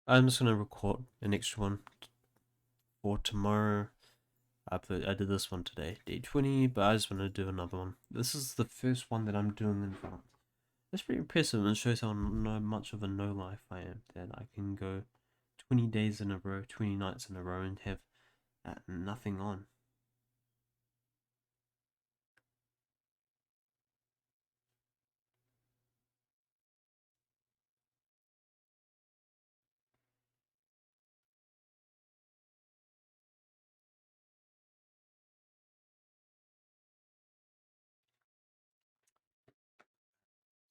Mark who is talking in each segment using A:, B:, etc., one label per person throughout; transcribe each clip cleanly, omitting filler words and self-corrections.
A: I'm just gonna record an extra one for tomorrow. I did this one today, day 20, but I just want to do another one. This is the first one that I'm doing in France. That's pretty impressive and shows how much of a no life I am. That I can go 20 days in a row, 20 nights in a row, and have nothing on.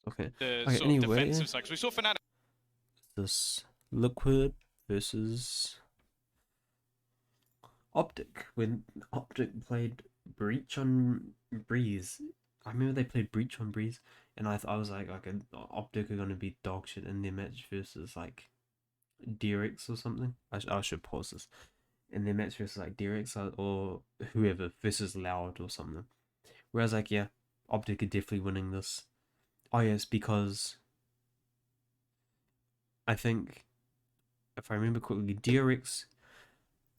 A: Okay.
B: The
A: Okay.
B: sort of
A: Anyway,
B: defensive side. Because we saw Fernando.
A: this Liquid versus Optic. When Optic played Breach on Breeze, I remember they played Breach on Breeze, and I was like, okay, Optic are gonna be dog shit in their match versus like DRX or something. I should pause this. In their match versus like DRX or whoever versus Loud or something. Whereas like yeah, Optic are definitely winning this. Oh yes, because I think if I remember correctly, DRX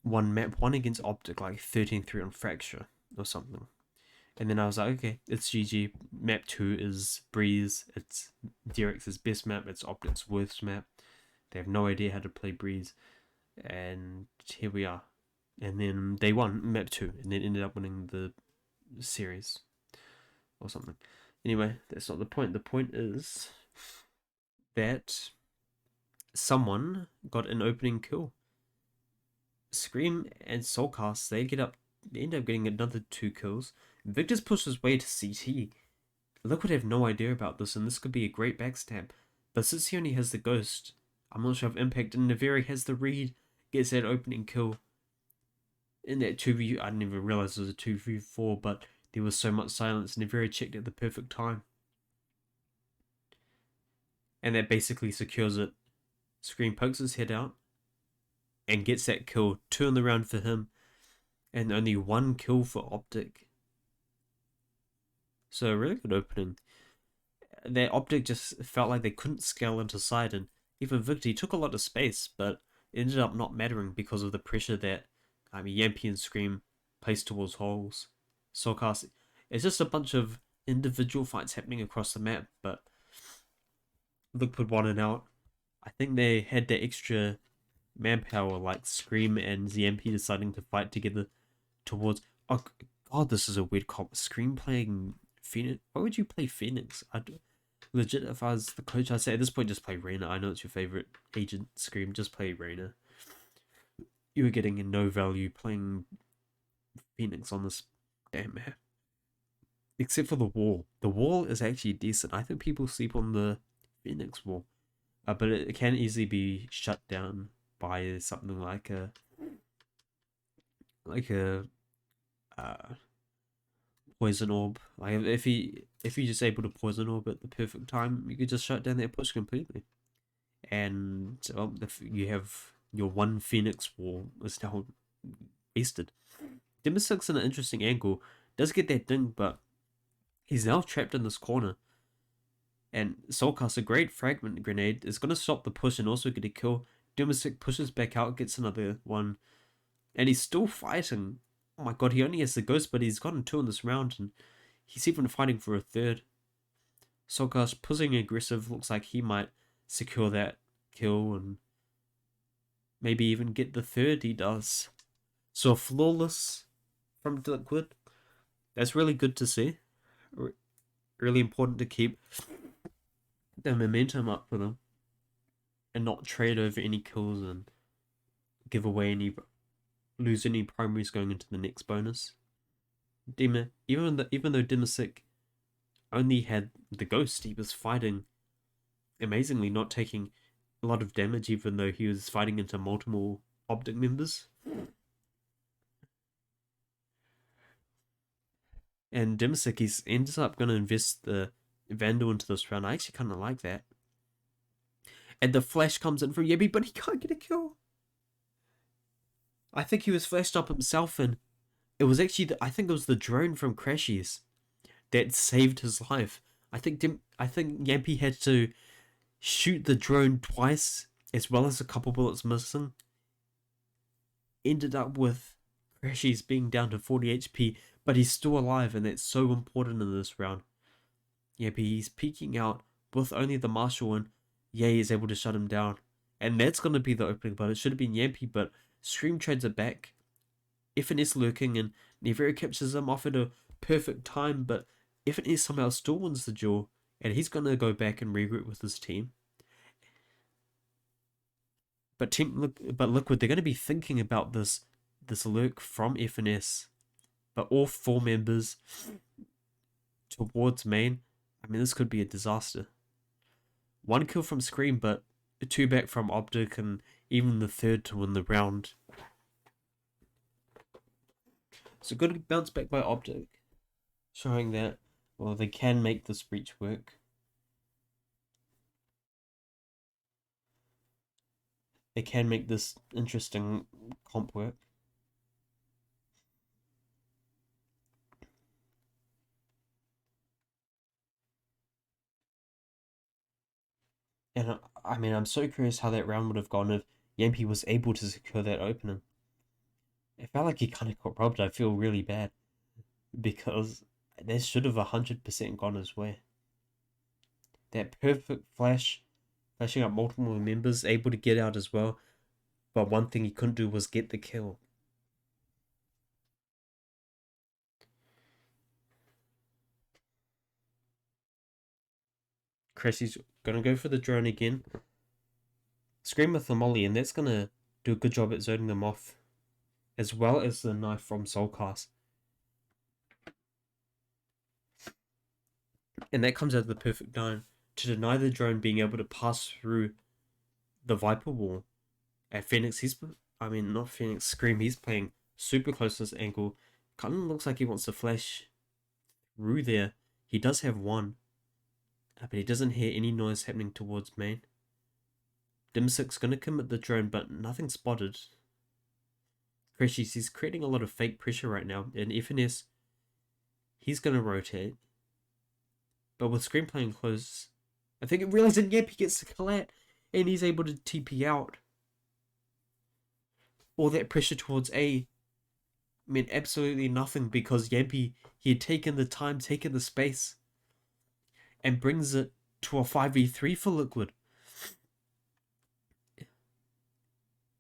A: won map one against Optic like 13-3 on Fracture or something. And then I was like, okay, it's GG. Map 2 is Breeze. It's DRX's best map. It's Optic's worst map. They have no idea how to play Breeze. And here we are. And then they won map 2 and then ended up winning the series or something. Anyway, that's not the point. The point is that someone got an opening kill. Scream and Soulcast, they end up getting another 2 kills. Victor's pushed his way to CT. Liquid have no idea about this, and this could be a great backstab. But since he only has the Ghost, I'm not sure if Impact and Naveri has the read, gets that opening kill. In that 2v, I didn't even realize it was a 2v4, but there was so much silence, Naveri checked at the perfect time. And that basically secures it. Scream pokes his head out and gets that kill. 2 in the round for him, and only 1 kill for Optic. So a really good opening. Their Optic just felt like they couldn't scale into side, and even Victor took a lot of space, but it ended up not mattering because of the pressure that Yampi and Scream placed towards holes. Soulcast, it's just a bunch of individual fights happening across the map, but Liquid won it out. I think they had that extra manpower, like Scream and ZMP deciding to fight together towards. Oh God, this is a weird comp. Scream playing Phoenix. Why would you play Phoenix? Legit, if I was the coach, I'd say at this point just play Reyna. I know it's your favorite agent, Scream. Just play Reyna. You were getting in no value playing Phoenix on this damn map. Except for the wall. The wall is actually decent. I think people sleep on the Phoenix wall. But it can easily be shut down by something like a uh, poison orb. Like if you just able to poison orb at the perfect time, you could just shut down that push completely. And if you have your one Phoenix wall is now wasted. Dimmerstic's in an interesting angle. Does get that ding, but he's now trapped in this corner. And Soulcast, a great fragment grenade, is going to stop the push and also get a kill. Dimmerstick pushes back out, gets another one, and he's still fighting. Oh my god, he only has the ghost, but he's gotten 2 in this round, and he's even fighting for a third. Soulcast pushing aggressive, looks like he might secure that kill and maybe even get the third. He does. So flawless from Liquid. That's really good to see. Really important to keep the momentum up for them and not trade over any kills and give away any lose any primaries going into the next bonus. Even though Dimasic only had the ghost, he was fighting amazingly, not taking a lot of damage, even though he was fighting into multiple Optic members. And Dimasic, he's ends up going to invest the Vandal into this round. I actually kind of like that. And the flash comes in from Yebi, but he can't get a kill. I think he was flashed up himself, and it was actually I think it was the drone from Crashies that saved his life. I think Yampi had to shoot the drone twice as well as a couple bullets missing, ended up with Crashies being down to 40 HP, but he's still alive, and that's so important in this round. Yeah, but he's peeking out with only the Marshal, and Ye is able to shut him down. And that's going to be the opening, but it should have been Yampi, but Scream trades it back. FNS lurking, and Nevera captures him off at a perfect time, but FNS somehow still wins the duel, and he's going to go back and regroup with his team. But Liquid, they're going to be thinking about this lurk from FNS, but all 4 members towards main. I mean, this could be a disaster. 1 kill from Scream, but 2 back from Optic, and even the 3rd to win the round. So good bounce back by Optic, showing that, well, they can make this breach work. They can make this interesting comp work. And I mean, I'm so curious how that round would have gone if Yampi was able to secure that opening. It felt like he kind of got robbed. I feel really bad because that should have 100% gone his way. That perfect flashing up multiple members, able to get out as well. But one thing he couldn't do was get the kill. Cressy's gonna go for the drone again. Scream with the molly, and that's gonna do a good job at zoning them off, as well as the knife from Soulcast. And that comes out of the perfect time to deny the drone being able to pass through the Viper wall. At Phoenix, not Phoenix, Scream, he's playing super close to this angle. Kind of looks like he wants to flash through there. He does have one, but he doesn't hear any noise happening towards main. Dimsik's gonna commit the drone, but nothing spotted. Crashies, he's creating a lot of fake pressure right now, and FNS, he's gonna rotate. But with Scream playing close, I think it realized, yep, he gets the collat, and he's able to TP out. All that pressure towards A meant absolutely nothing because Yampi, he had taken the time, taken the space, and brings it to a 5v3 for Liquid.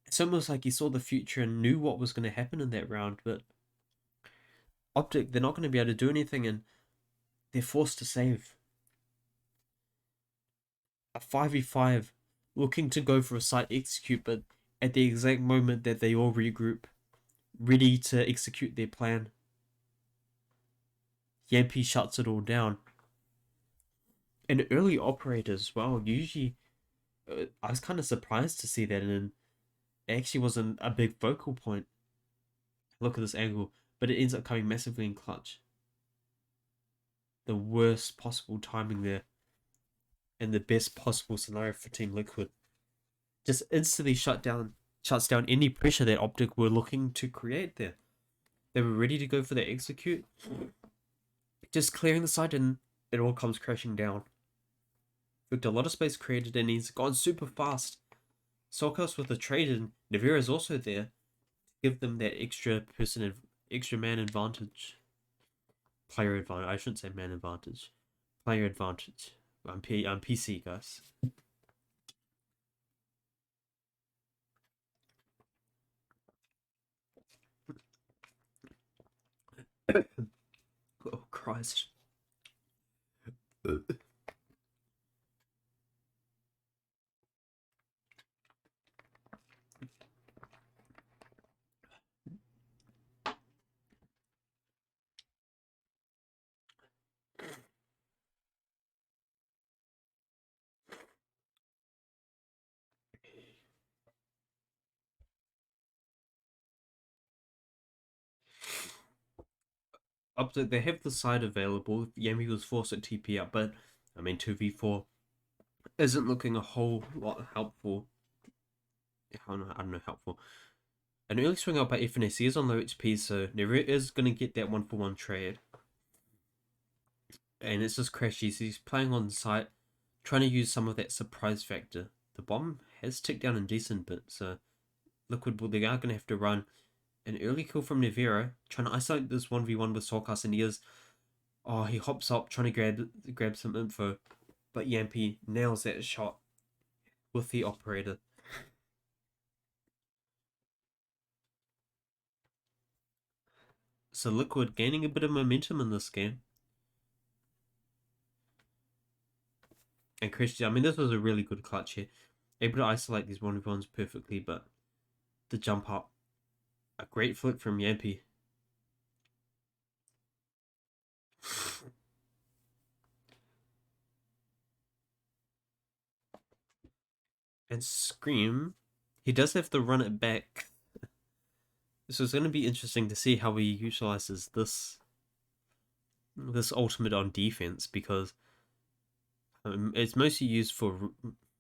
A: It's almost like he saw the future and knew what was going to happen in that round, but Optic, they're not going to be able to do anything, and they're forced to save. A 5v5, looking to go for a site execute, but at the exact moment that they all regroup, ready to execute their plan, Yampi shuts it all down. An early operator as well. Usually, I was kind of surprised to see that, and it actually wasn't a big focal point. Look at this angle, but it ends up coming massively in clutch. The worst possible timing there, and the best possible scenario for Team Liquid. Just instantly shuts down any pressure that Optic were looking to create there. They were ready to go for the execute, just clearing the site, and it all comes crashing down. With a lot of space created, and he's gone super fast. Soulcast with the trade, and Nevera is also there to give them that extra man advantage. Player advantage. I shouldn't say man advantage. Player advantage. I'm PC, guys. Oh, Christ. Optic, they have the side available. Yami was forced to TP up, but I mean 2v4 isn't looking a whole lot helpful. I don't know helpful. An early swing out by FNS is on low HP, so Nevera is going to get that 1-for-1 trade. And it's just Crashies. He's playing on site, trying to use some of that surprise factor. the bomb has ticked down a decent bit, so Liquid, well, they are going to have to run an early kill from Nevera, trying to isolate this 1v1 with Soulcast, and he hops up, trying to grab some info, but Yampy nails that shot with the operator. So Liquid gaining a bit of momentum in this game. And Christian, I mean, this was a really good clutch here. Able to isolate these 1v1s perfectly, but the jump up, a great flick from Yampy. And Scream, he does have to run it back. So it's going to be interesting to see how he utilizes this ultimate on defense, because it's mostly used for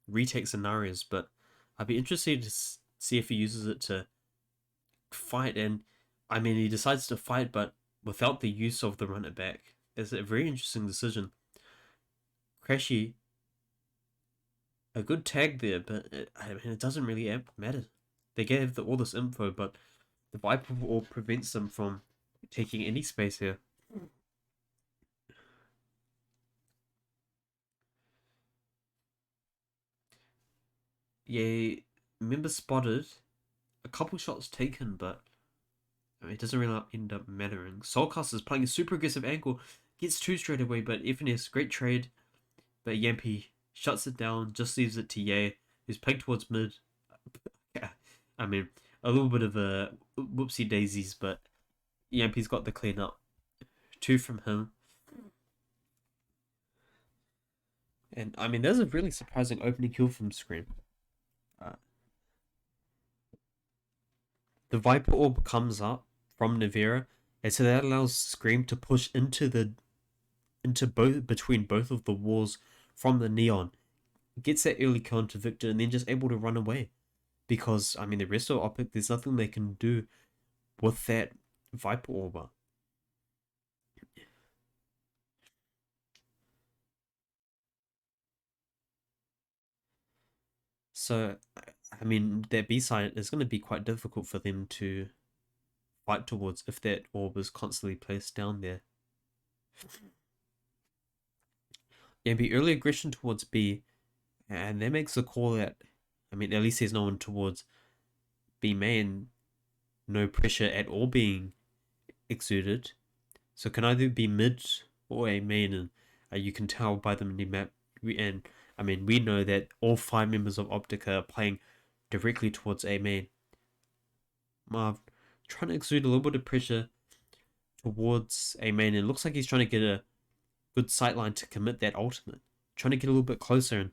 A: retake scenarios, but I'd be interested to see if he uses it to fight. And I mean, he decides to fight, but without the use of the run it back. It's a very interesting decision. Crashy, a good tag there, but it doesn't really matter. They gave all this info, but the Viper Orb prevents them from taking any space here. Yeah, member spotted, a couple shots taken, but I mean, it doesn't really end up mattering. Soulcast is playing a super aggressive angle, gets two straight away, but FNS, great trade, but Yampy shuts it down, just leaves it to Ye, who's playing towards mid. I mean, a little bit of a whoopsie daisies, but Yampy's got the clean up. Two from him. And I mean, there's a really surprising opening kill from Scream. The Viper Orb comes up from Nevera, and so that allows Scream to push into between both of the walls from the Neon. Gets that early kill into Victor, and then just able to run away. Because I mean, the rest of Optic, there's nothing they can do with that Viper Orb. So, I mean, that B side is going to be quite difficult for them to fight towards if that orb is constantly placed down there. Yeah, be early aggression towards B, and that makes the call that, I mean, at least there's no one towards B main, no pressure at all being exerted. So can either be mid or A main, and you can tell by the mini map. And I mean, we know that all 5 members of Optic are playing directly towards A main. Marv trying to exert a little bit of pressure towards A main. It looks like he's trying to get a good sightline to commit that ultimate. Trying to get a little bit closer. And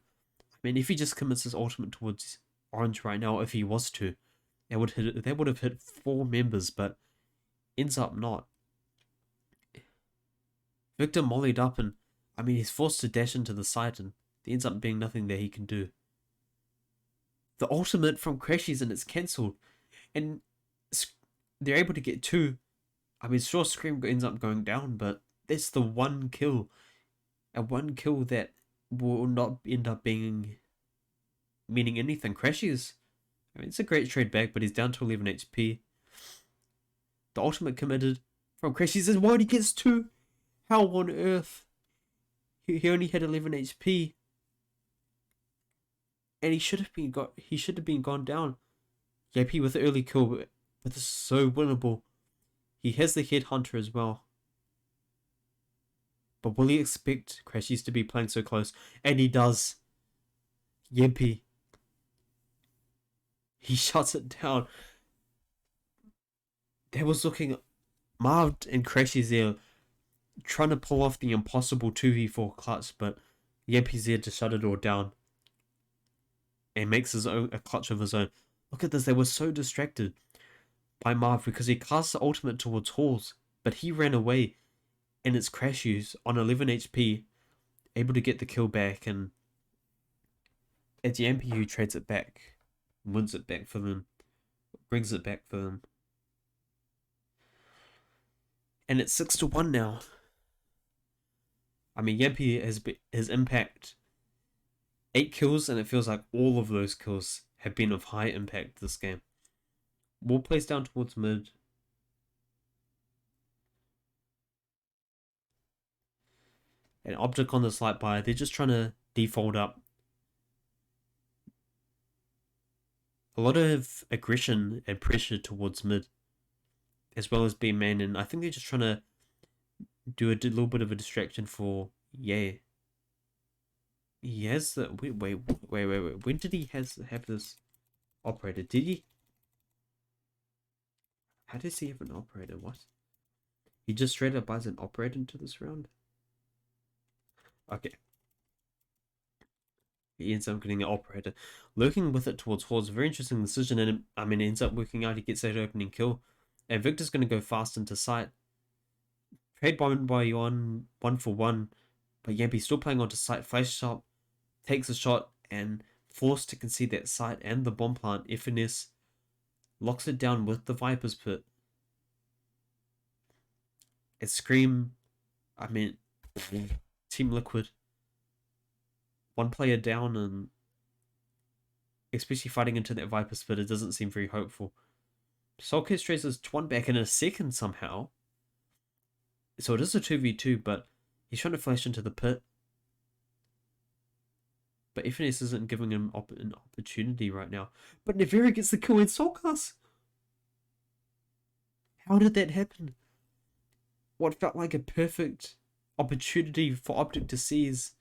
A: I mean, if he just commits his ultimate towards Orange right now, if he was to, that would have hit 4 members, but ends up not. Victor mollied up, and I mean, he's forced to dash into the site, and there ends up being nothing that he can do. The ultimate from Crashies, and it's cancelled, and they're able to get 2. I mean, sure, Scream ends up going down, but that's the one kill. A one kill that will not end up meaning anything. Crashies, I mean, it's a great trade back, but he's down to 11 HP. The ultimate committed from Crashies is why he gets 2. How on earth? He only had 11 HP, and he should have been gone down. JP with the early kill, but this is so winnable. He has the headhunter as well. But will he expect Crashies to be playing so close? And he does. Yempy. He shuts it down. That was looking Marv and Crashies there, trying to pull off the impossible 2v4 clutch, but Yempy's there to shut it all down. And makes a clutch of his own. Look at this, they were so distracted by Marv because he cast the ultimate towards Halls, but he ran away, and it's Crashies on 11 HP, able to get the kill back, and it's Yampy who trades it back, wins it back for them, brings it back for them. And it's 6-1 now. I mean, Yampy his impact 8 kills, and it feels like all of those kills have been of high impact this game. Wall plays down towards mid. And Optic on the slight buy. They're just trying to default up. A lot of aggression and pressure towards mid, as well as B main, and I think they're just trying to do a little bit of a distraction for Ye. He has the wait. When did he have this operator? Did he? How does he have an operator? What? He just straight up buys an operator into this round? Okay. He ends up getting an operator. Lurking with it towards Hall is a very interesting decision, and I mean, it ends up working out. He gets that opening kill. And Victor's going to go fast into sight. Trade bomb by Yuan, 1-for-1. But Yampi's still playing onto sight. Flash shot, takes a shot, and forced to concede that sight and the bomb plant. FNS locks it down with the Viper's Pit. At Scream, I mean, Team Liquid, one player down, and especially fighting into that Viper's Pit, it doesn't seem very hopeful. Soulcase traces one back in a second somehow. So it is a 2v2, but he's trying to flash into the pit. But FNS isn't giving him an opportunity right now. But Navera gets the kill in Soulcast. How did that happen? What felt like a perfect opportunity for Optic to seize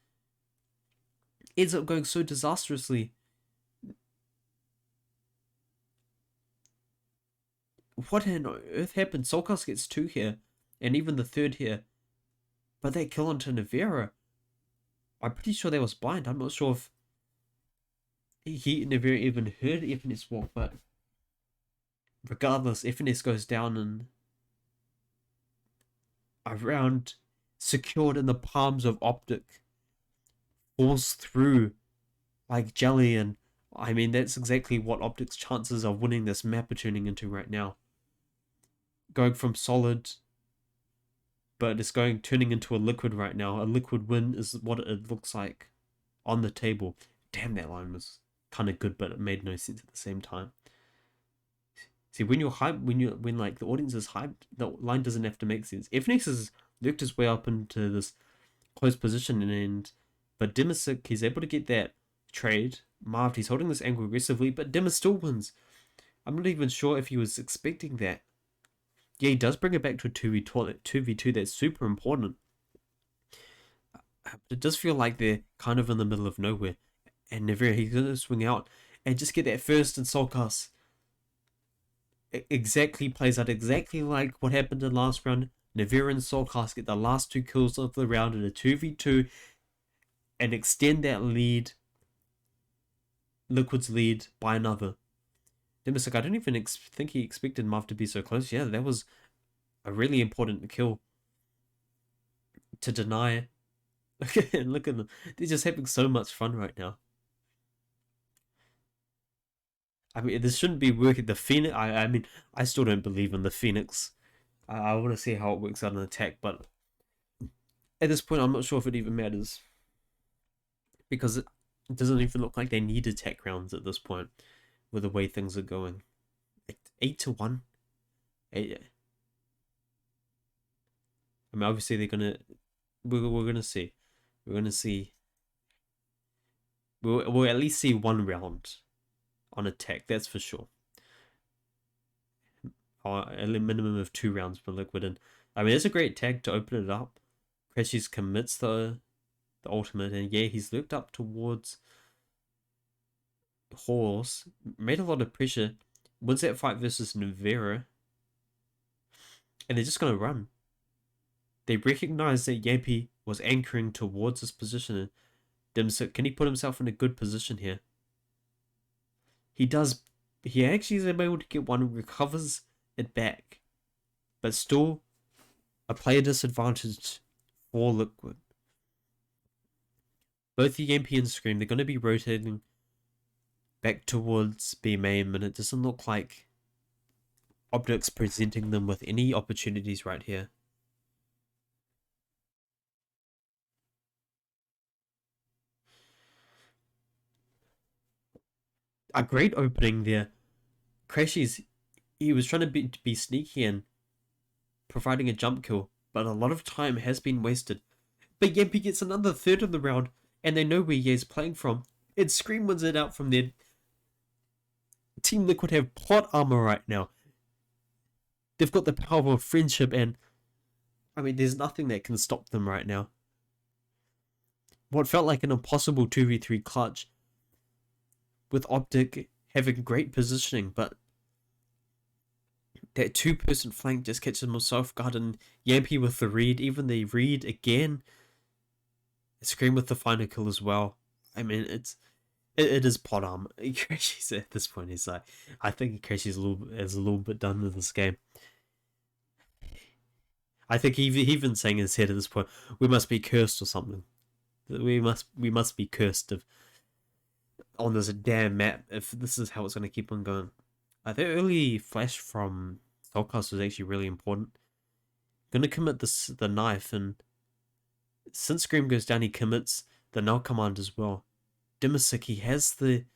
A: ends up going so disastrously. What on earth happened? Soulcast gets 2 here, and even the 3rd here. But that kill onto Navera, I'm pretty sure that was blind. I'm not sure if he Navera even heard FNS walk, but regardless, FNS goes down and a round secured in the palms of Optic falls through like jelly, and I mean, that's exactly what Optic's chances of winning this map are turning into right now. Going from solid, but it's turning into a liquid right now. A liquid win is what it looks like on the table. Damn, that line was kind of good, but it made no sense at the same time. See, when you're hyped, when like the audience is hyped, the line doesn't have to make sense. FNX has worked his way up into this close position, but Dimisic, he's able to get that trade. Marved, he's holding this angle aggressively, but Dimmer still wins. I'm not even sure if he was expecting that. Yeah, he does bring it back to a 2v2. That's super important. But it does feel like they're kind of in the middle of nowhere. And Navera, he's going to swing out and just get that first in Soulcast. Exactly plays out exactly like what happened in last round. Navera and Soulcast get the last 2 kills of the round in a 2v2 and extend that lead, Liquid's lead, by another. Dimisic, I don't even think he expected Muff to be so close. Yeah, that was a really important kill to deny. Look at them. They're just having so much fun right now. I mean, this shouldn't be working. The Phoenix, I mean, I still don't believe in the Phoenix. I want to see how it works out in attack, but at this point, I'm not sure if it even matters. Because it doesn't even look like they need attack rounds at this point with the way things are going. 8-1. I mean, obviously they're gonna. We're gonna see. We're gonna see. We'll at least see 1 round on attack. That's for sure. Or a minimum of 2 rounds per Liquid, and I mean it's a great tag to open it up. Crashes commits the ultimate, and yeah, he's looked up towards Horse, made a lot of pressure, wins that fight versus Navera, and they're just gonna run. They recognize that Yampy was anchoring towards his position, and Dimsik, can he put himself in a good position here? He does. He actually is able to get one, recovers it back, but still a player disadvantage for Liquid. Both the Yampy and Scream, they're going to be rotating back towards B main, and it doesn't look like Optic's presenting them with any opportunities right here. A great opening there. Crashies, he was trying to be sneaky and providing a jump kill, but a lot of time has been wasted. But Yempi gets another third of the round, and they know where Ye's playing from. And Scream wins it out from there. Team Liquid have plot armor right now. They've got the power of friendship, and I mean, there's nothing that can stop them right now. What felt like an impossible 2v3 clutch, with Optic having great positioning, but that two-person flank just catches him off guard, and Yampi with the read, even the read again. Scream with the final kill as well. I mean, it is pot armor. Crashy's at this point. He's like, I think Crashy's a little bit done with this game. I think he even saying in his head at this point, we must be cursed or something. We must be cursed on this damn map if this is how it's going to keep on going. The early flash from Soulcast was actually really important. Going to commit the knife, and since Scream goes down, he commits the null command as well. Dimasic, he has the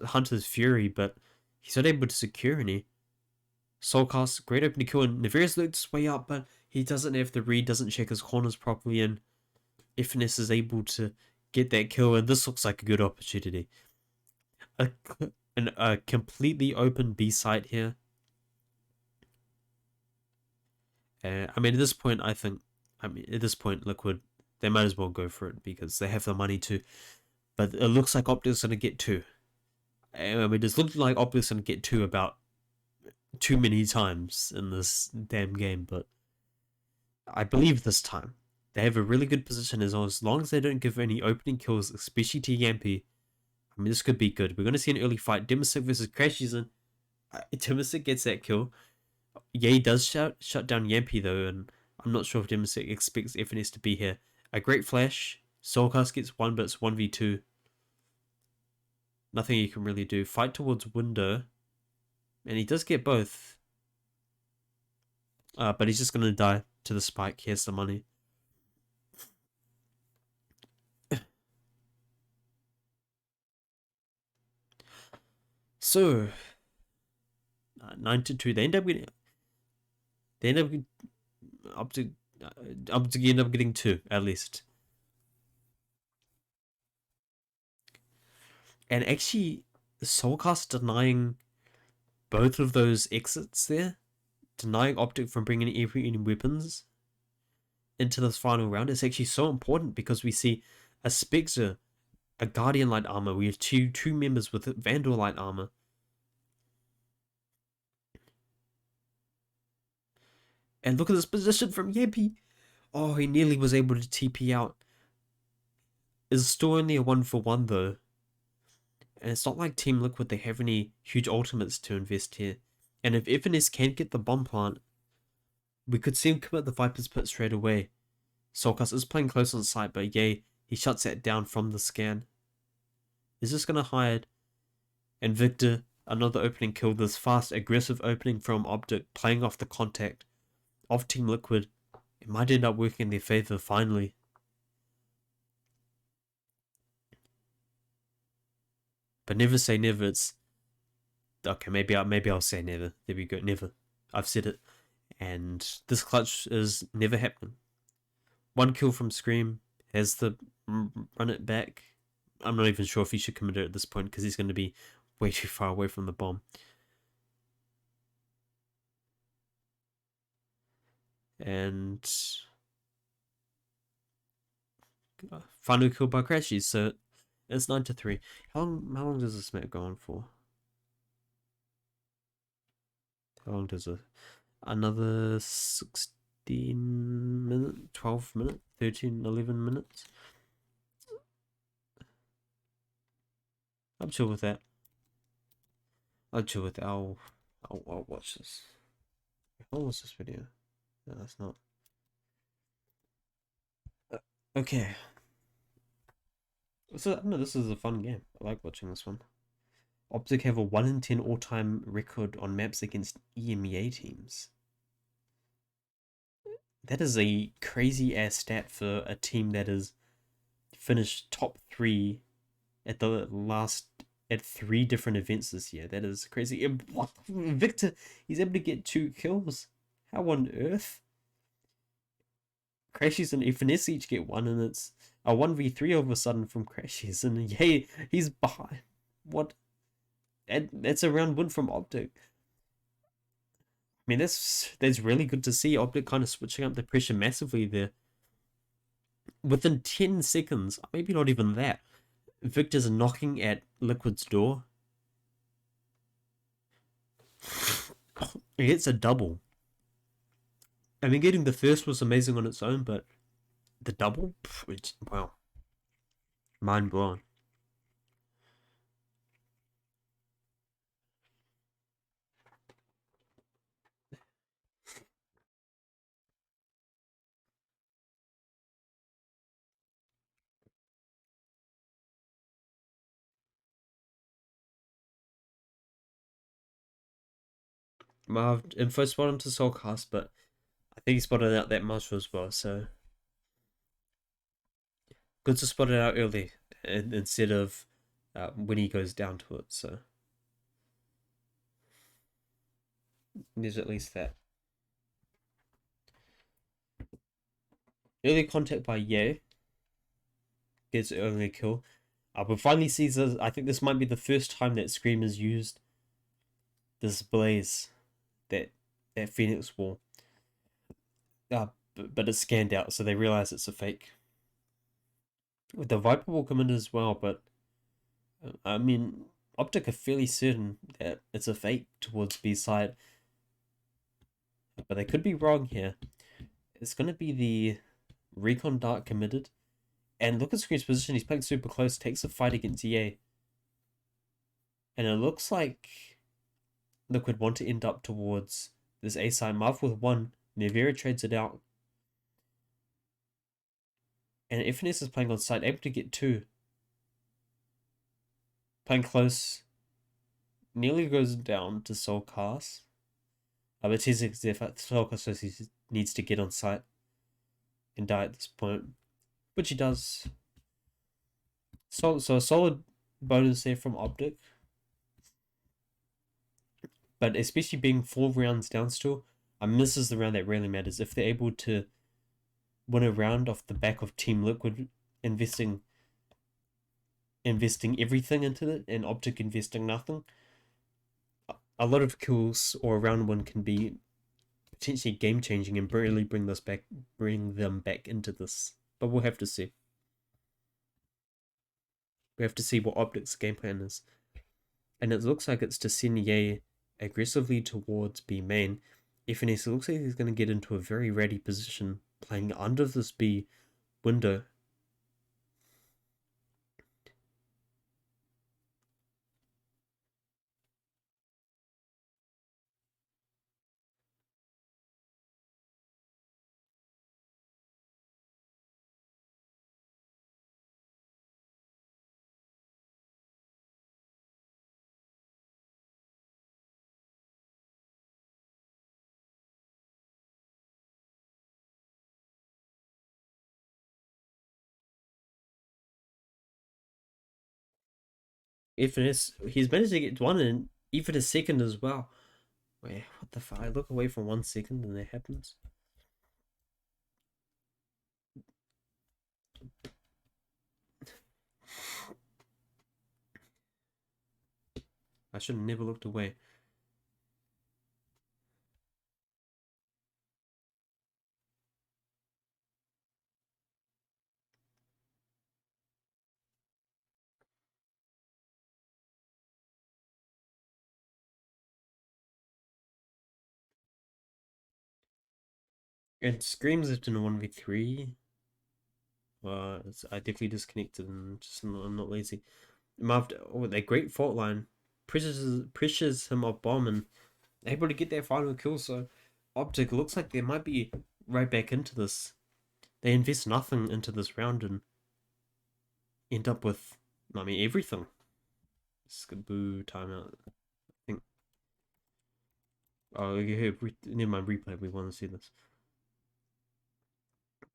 A: Hunter's Fury, but he's not able to secure any. Soulcast, great opening kill, and Nefarious looked his way up, but he doesn't have the read, doesn't check his corners properly, and Ifness is able to get that kill, and this looks like a good opportunity. A completely open B site here. I mean, at this point, Liquid, they might as well go for it because they have the money to. But it looks like Optic's going to get two. I mean, it's looking like Optic's going to get two about too many times in this damn game, but I believe this time. They have a really good position as long as they don't give any opening kills, especially to Yampi. I mean, this could be good. We're going to see an early fight. Dimasic versus Crashies, and Dimasic gets that kill. Ye does shut down Yampi though, and I'm not sure if Dimasic expects FNS to be here. A great flash. Soulcast gets one, but it's 1v2. Nothing you can really do. Fight towards window. And he does get both. But he's just going to die to the spike. He has the money. So, 9-2. They end up up to end up getting two at least. And actually, Soulcast denying both of those exits there, denying Optic from bringing any weapons into this final round is actually so important because we see a Spectre, a Guardian Light Armor. We have two members with Vandal Light Armor. And look at this position from Yempi. Oh, he nearly was able to TP out. It's still only a 1-for-1 though. And it's not like Team Liquid, they have any huge ultimates to invest here. And if FNS can get the bomb plant, we could see him commit the Viper's Pit straight away. Soulcast is playing close on sight, but yay, he shuts that down from the scan. Is this going to hide? And Victor, another opening kill. This fast, aggressive opening from Optic, playing off the contact of Team Liquid. It might end up working in their favor finally. But never say never. It's okay. Maybe I'll say never. There we go. Never. I've said it. And this clutch is never happening. One kill from Scream has to run it back. I'm not even sure if he should commit it at this point because he's going to be way too far away from the bomb. And final kill by Crashies, so it's 9-3. How long does this map go on for? How long does it? Another 16 minutes, 12 minutes, 13, 11 minutes. I'm chill with that. I'll chill with it. I'll watch this. How long was this video? No, that's not. Okay. So, no, this is a fun game. I like watching this one. Optic have a 1 in 10 all-time record on maps against EMEA teams. That is a crazy ass stat for a team that has finished top 3 at the last at 3 different events this year. That is crazy. And what Victor? He's able to get 2 kills. How on earth? Crashes and Finesse each get 1, and it's a 1v3 all of a sudden from Crashes, and yay, he's behind. What? That's a round win from Optic. I mean, that's really good to see. Optic kind of switching up the pressure massively there. Within 10 seconds, maybe not even that, Victor's knocking at Liquid's door. He gets a double. I mean, getting the first was amazing on its own, but the double? Wow. Mind blown. Marv info spot him to Soulcast, but I think he spotted out that Marshall as well, so good to spot it out early instead of when he goes down to it, so there's at least that. Early contact by Ye gets early kill. But finally sees this. I think this might be the first time that Scream has used this blaze, that Phoenix wall. But it's scanned out, so they realize it's a fake. The Viper will come in as well, but I mean, Optic are fairly certain that it's a fake towards B side, but they could be wrong here. It's going to be the Recon Dart committed, and look at Scream's position. He's playing super close, takes a fight against EA, and it looks like Liquid want to end up towards this A side. Marv with 1, Nevera trades it out, and Infinite is playing on side, able to get 2. Playing close, nearly goes down to Soulcast. But he's if Soulcast needs to get on site and die at this point, which he does. So a solid bonus there from Optic, but especially being 4 rounds down still, this is the round that really matters. If they're able to win a round off the back of Team Liquid investing everything into it and Optic investing nothing, a lot of kills or a round win can be potentially game changing and really bring them back into this. But we'll have to see. We have to see what Optic's game plan is. And it looks like it's to send Ye aggressively towards B main. FNS looks like he's going to get into a very ready position, playing under this B window. FNS, he's managed to get 1 and even a second as well. Wait, what the fuck? I look away for 1 second and that happens. I should have never looked away. It screams it in a 1v3. I definitely disconnected and I'm not lazy. Marv, with a great fault line, pressures him off bomb and able to get that final kill. So Optic looks like they might be right back into this. They invest nothing into this round and end up with, I mean, everything. Skaboo timeout. I think. Oh, yeah, never mind, replay. We want to see this.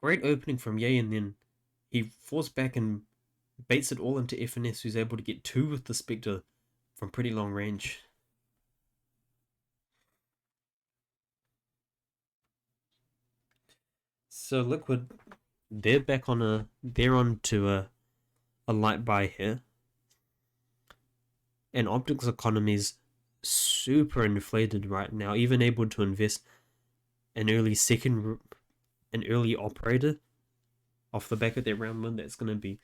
A: Great opening from Ye, and then he falls back and baits it all into FNS, who's able to get 2 with the Spectre from pretty long range. So Liquid, they're on to a light buy here. And Optic's economy's super inflated right now, even able to invest an early operator off the back of their round win. That's going to be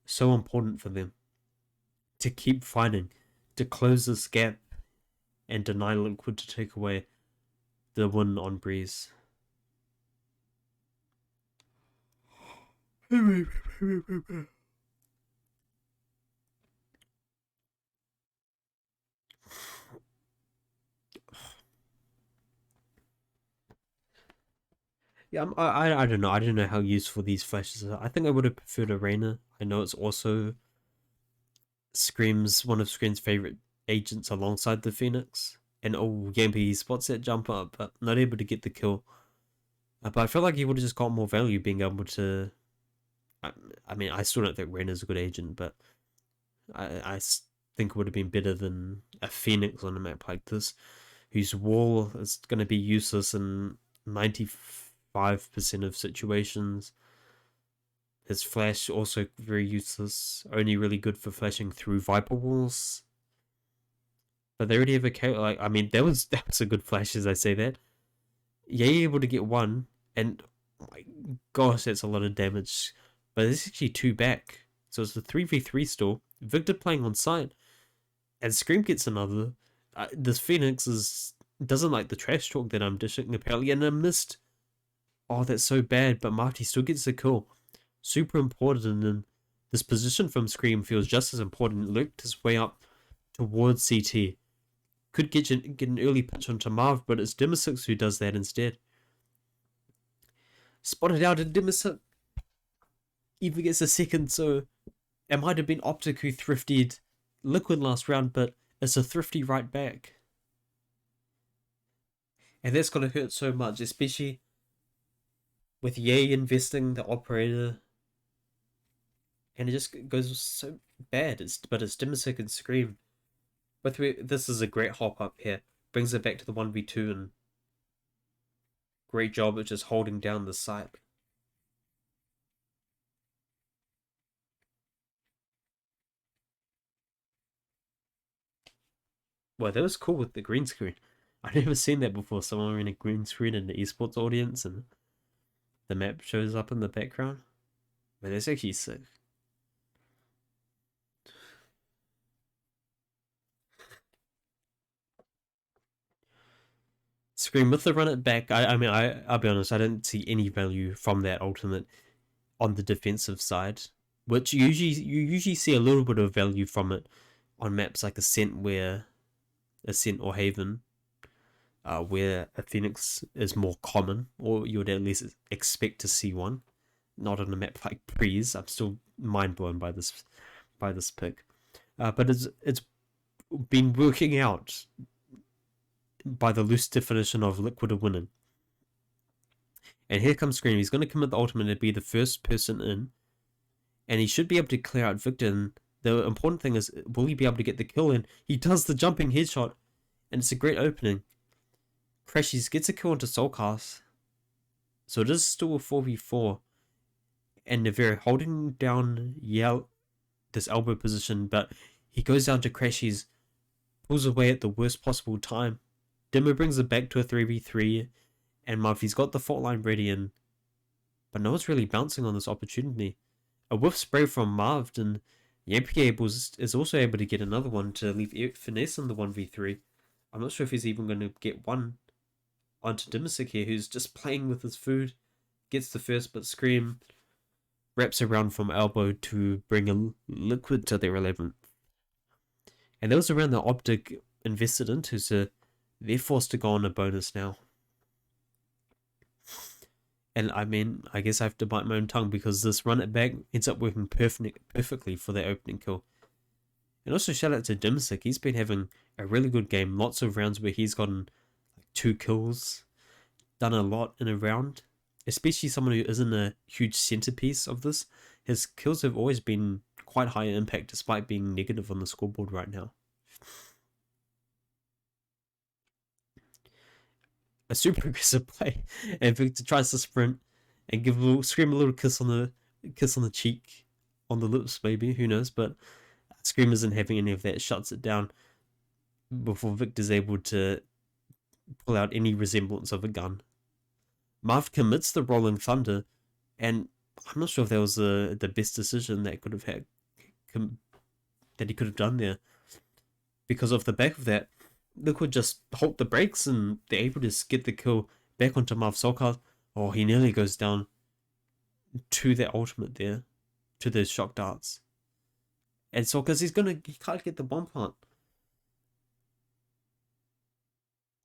A: so important for them to keep fighting, to close this gap and deny Liquid to take away the win on Breeze. Yeah, I don't know. I don't know how useful these flashes are. I think I would have preferred Arena. I know it's also one of Scream's favorite agents alongside the Phoenix. And Yampi, he spots that jump up, but not able to get the kill. But I feel like he would have just got more value being able to. I mean, I still don't think Rena's a good agent, but I think it would have been better than a Phoenix on a map like this, whose wall is going to be useless in 95% of situations. His flash also very useless, only really good for flashing through Viper walls. But they already have a I mean, that was a good flash as I say that. Yeah, able to get 1, and oh my gosh, that's a lot of damage. But there's actually 2 back, so it's a 3v3 still. Victor playing on site, and Scream gets another. This Phoenix doesn't like the trash talk that I'm dishing apparently, and I missed. Oh, that's so bad, but Marty still gets the kill. Super important, and this position from Scream feels just as important. Lurked his way up towards CT. Could get an early pitch onto Marv, but it's Dimosix who does that instead. Spotted out, and Dimosix even gets a second, so it might have been Optic who thrifted Liquid last round, but it's a thrifty right back. And that's going to hurt so much, especially with Ye investing the operator. And it just goes so bad. But it's Dimosik and Scream. But this is a great hop up here. Brings it back to the 1v2 and great job of just holding down the site. Well, that was cool with the green screen. I've never seen that before. Someone in a green screen in the esports audience and the map shows up in the background. But that's actually sick. Scream with the run it back. I'll be honest. I didn't see any value from that ultimate on the defensive side, which you usually see a little bit of value from it on maps like Ascent or Haven, where a Phoenix is more common, or you would at least expect to see one. Not on a map like Breeze. I'm still mind blown by this pick, but it's been working out by the loose definition of Liquid winning. And here comes Scream. He's going to commit the ultimate and be the first person in, and he should be able to clear out Victor. And the important thing is, will he be able to get the kill in? He does the jumping headshot, and it's a great opening. Crashes, gets a kill into Soulcast. So it is still a 4v4. And Nevera holding down this elbow position, but he goes down to Crashes, pulls away at the worst possible time. Dimmer brings it back to a 3v3, and Murphy's got the fault line ready in, but no one's really bouncing on this opportunity. A whiff spray from Marv, and Yampi is also able to get another one to leave Finesse in the 1v3. I'm not sure if he's even going to get one onto Dimisic here, who's just playing with his food. Gets the first, but Scream wraps around from elbow to bring a Liquid to their 11th. And that was around the Optic invested into, so they're forced to go on a bonus now. And I mean, I guess I have to bite my own tongue because this run it back ends up working perfectly for their opening kill. And also shout out to Dimsic. He's been having a really good game. Lots of rounds where he's gotten 2 kills. Done a lot in a round. Especially someone who isn't a huge centerpiece of this. His kills have always been quite high impact despite being negative on the scoreboard right now. A super aggressive play, and Victor tries to sprint and scream a little kiss on the cheek, on the lips maybe, who knows, but Scream isn't having any of that, shuts it down before Victor's able to pull out any resemblance of a gun. Marv commits the Rolling Thunder, and I'm not sure if that was the best decision that could have had that he could have done there, because off the back of that, Liquid just halt the brakes and they're able to get the kill back onto Marv Solkar. Oh, he nearly goes down to that ultimate there, to those shock darts. And Solkar's he can't get the bomb plant.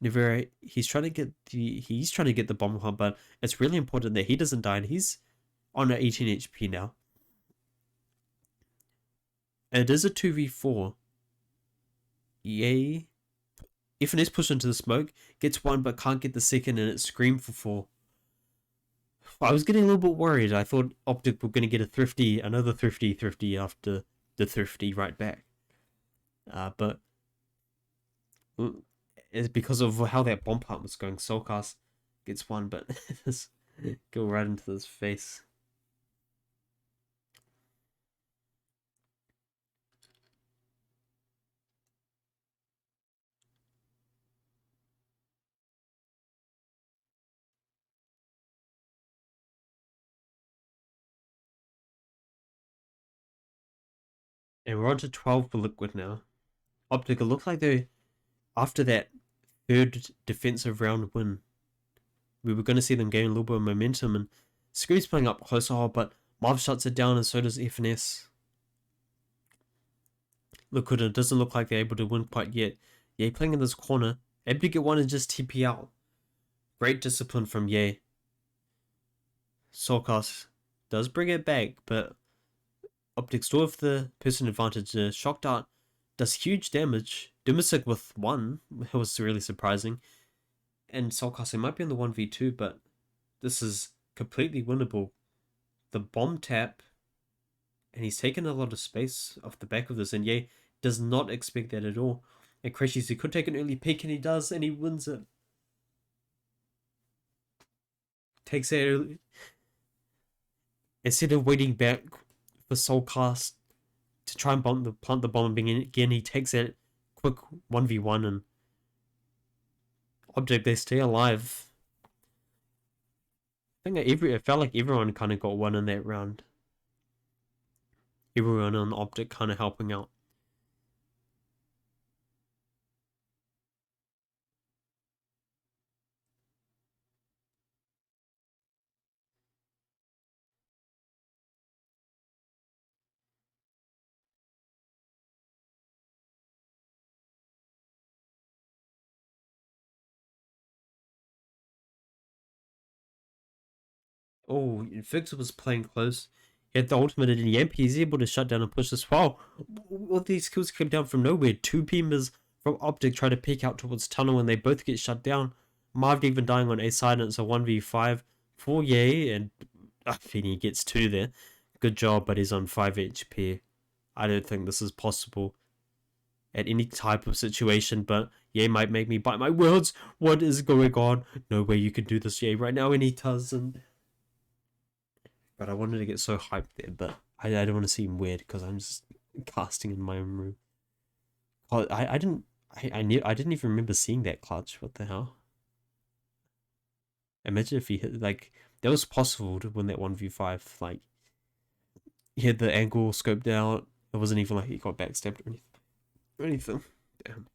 A: Nivera, he's trying to get the bomb plant, but it's really important that he doesn't die, and he's on 18 HP now. And it is a 2v4. Yay. FNS pushed into the smoke, gets one but can't get the second, and it's Scream for 4. I was getting a little bit worried. I thought Optic were going to get another thrifty after the thrifty right back. But it's because of how that bomb plant was going. Soulcast gets one, but just go right into his face. And we're on to 12 for Liquid now. Optic, it looks like they, after that third defensive round win, we were going to see them gain a little bit of momentum, and Scream's playing up closer, but Marv shuts it down, and so does FNS. Liquid, it doesn't look like they're able to win quite yet. Ye playing in this corner, able to get one and just TP out. Great discipline from Ye. Soulcast does bring it back, but Optic still with the person advantage. Shock Dart does huge damage. Dimisic with 1, it was really surprising. And Soulcast might be in the 1v2, but this is completely winnable. The bomb tap, and he's taken a lot of space off the back of this, and Ye does not expect that at all. And Crashies, he could take an early peek, and he does, and he wins it. Takes it early. Instead of waiting back for Soulcast to try and plant the bomb again, he takes it quick 1v1, and Optic, they stay alive. I think it felt like everyone kind of got one in that round. Everyone on Optic kind of helping out. Oh, Victor was playing close. He had the ultimate in Yamp. He's able to shut down and push this. Wow, all these kills came down from nowhere. 2 Beamers from Optic try to peek out towards Tunnel, and they both get shut down. Marv even dying on A side, and it's a 1v5 for Ye, and Fini gets 2 there. Good job, but he's on 5 HP. I don't think this is possible at any type of situation, but Ye might make me bite my words. What is going on? No way you can do this, Ye, right now, and he does, and... But I wanted to get so hyped there, but I don't want to seem weird because I'm just casting in my own room. Oh, I didn't even remember seeing that clutch. What the hell? Imagine if he hit, like, that was possible to win that 1v5. Like, he had the angle scoped out. It wasn't even like he got backstabbed or anything. Damn.